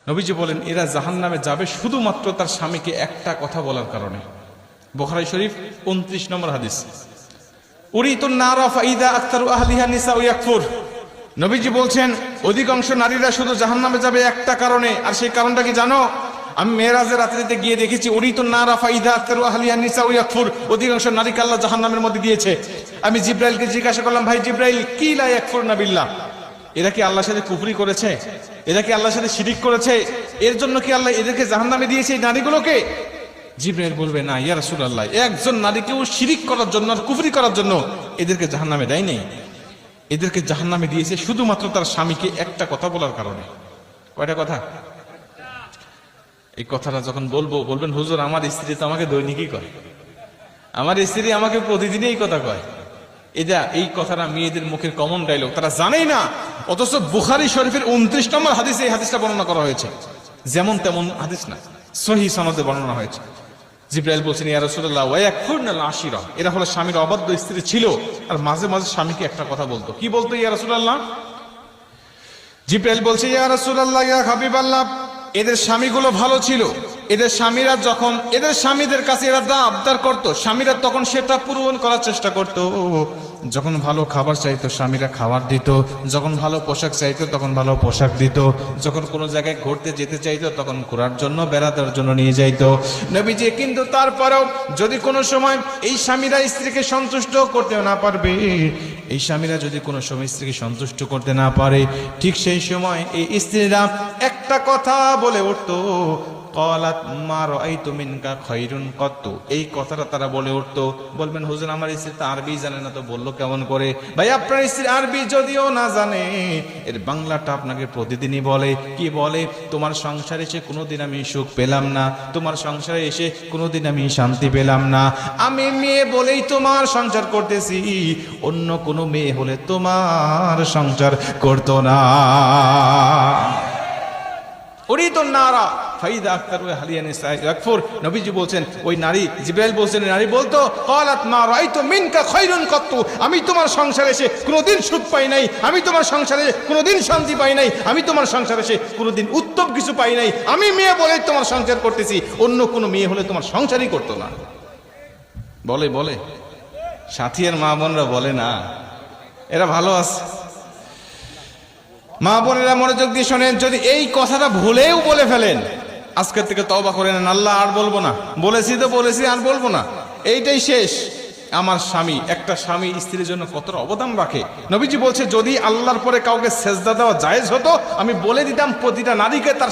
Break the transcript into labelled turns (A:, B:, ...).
A: নবীজি বলেন এরা জাহান্নামে যাবে শুধুমাত্র তার স্বামীকে একটা কথা বলার কারণে। বুখারী শরীফ 29 নম্বর হাদিস। উরিতুন নারা ফাইদা আকতারু আহলিহা নিসাউ ইয়াকফুর। নবীজি বলছেন অধিকাংশ নারীরা শুধু জাহান্নামে যাবে একটা কারণে, আর সেই কারণটা কি জানো? আমি মেরাজের রাত্রিতে গিয়ে দেখেছি উরিতুন নারা ফাইদা আকতারু আহলিহা নিসাউ ইয়াকফুর, অধিকাংশ নারীকে আল্লাহ জাহান্নামের মধ্যে দিয়েছে। আমি জিব্রাইলকে জিজ্ঞাসা করলাম, ভাই জিব্রাইল, কি লা ইয়াকফুরনা বিল্লাহ, এরা কি আল্লাহর সাথে কুফরি করেছে? এরা কি আল্লাহর সাথে শিরিক করেছে? এর জন্য কি আল্লাহ এদেরকে জাহান্নামে দিয়েছে এই নারীগুলোকে? জিব্রাইল বলবে, না ইয়া রাসূলুল্লাহ, একজন নারীকেও শিরিক করার জন্য আর কুফরি করার জন্য এদেরকে জাহান্নামে দেয় নাই। এদেরকে জাহান্নামে দিয়েছে শুধুমাত্র তার স্বামীকে একটা কথা বলার কারণে। কয়টা কথা? এই কথাটা যখন বলবো বলবেন, হুজুর আমার স্ত্রী তো আমাকে দৈনিকই কয়, আমার স্ত্রী আমাকে প্রতিদিনই এই কথা কয়। এই কথাটা মেয়েদের মুখের কমন ডায়লগ, তারা জানেই না। অথচ বুখারী শরীফের 29 নম্বর হাদিসে এই হাদিসটা বর্ণনা করা হয়েছে। যেমন তেমন হাদিস না, সহিহ সনদে বর্ণনা হয়েছে। জিব্রাইল বলছেন, ইয়া রাসূলুল্লাহ ওয়া ইয়াকফুরনাল আশিরা, এরা হলো স্বামীর অবাধ্য স্ত্রী ছিল আর মাঝে মাঝে স্বামীকে একটা কথা বলতো। কি বলতো ইয়া রাসূলুল্লাহ? জিব্রাইল বলছে, ইয়া রাসূলুল্লাহ ইয়া হাবিবাল্লাহ, এদের স্বামীগুলো ভালো ছিল। এদের স্বামীরা যখন এদের স্বামীদের কাছে এরা যা আবদার করতো, স্বামীরা তখন সেটা পূরণ করার চেষ্টা করতো। যখন ভালো খাবার চাইতো স্বামীরা খাবার দিত, যখন ভালো পোশাক চাইতো তখন ভালো পোশাক দিত, যখন কোনো জায়গায় ঘুরতে যেতে চাইতো তখন ঘোরার জন্য বেড়ানোর জন্য নিয়ে যাইতো নবীজি। কিন্তু তারপরেও যদি কোনো সময় এই স্বামীরা স্ত্রীকে সন্তুষ্ট করতে না পারবে, এই স্বামীরা যদি কোনো সময় স্ত্রীকে সন্তুষ্ট করতে না পারে, ঠিক সেই সময় এই স্ত্রীরা একটা কথা বলে উঠতো, ক্বালাত মা রাআইতু মিনকা খায়রুন কত্তু। এই কথাটা তারা বলে উঠতো। বলবেন, হুজুর আমার স্ত্রী তো আরবি জানে না, তো বললো কেমন করে? ভাই আপনার স্ত্রী আরবি যদিও না জানে, এর বাংলাটা আপনাকে প্রতিদিনই বলে। কি বলে? তোমার সংসারে এসে কোনোদিন আমি সুখ পেলাম না, তোমার সংসারে এসে কোনোদিন আমি শান্তি পেলাম না। আমি মেয়ে বলেই তোমার সংসার করতেছি, অন্য কোনো মেয়ে হলে তোমার সংসার করতো না। উরিতুন নারা ফাইদা আকতারু আহলিহা নিসা ইয়াকফুর। নবীজি বলছেন, ওই নারী, জিব্রাইল বলছেন, নারী বলতো, ক্বালাত মা রাআইতু মিনকা খায়রুন কত্তু, আমি তোমার সংসারে এসে কোনোদিন সুখ পাই নাই, আমি তোমার সংসারে কোনোদিন শান্তি পাই নাই, আমি তোমার সংসারে এসে কোনোদিন উত্তম কিছু পাই নাই। আমি মেয়ে বলে তোমার সংসার করতেছি, অন্য কোনো মেয়ে হলে তোমার সংসারই করতো না। বলে বলে সাথী আর মা বোনরা বলে না, এরা ভালো আছে। মা বোনেরা মনোযোগ দিয়ে শোনেন, যদি এই কথাটা ভুলেও বলে ফেলেন, আজকের থেকে তওবা করে নেন, আল্লাহ আর বলবো না, বলেছি তো বলেছি, আর বলবো না, এইটাই শেষ। আমার স্বামী, একটা স্বামী স্ত্রীর জন্য কতটা অবদান রাখে। নবীজি বলছে, যদি আল্লাহর পরে কাউকে সেজদা দেওয়া জায়েজ হতো, আমি বলে দিতাম প্রতিটা নারীকে তার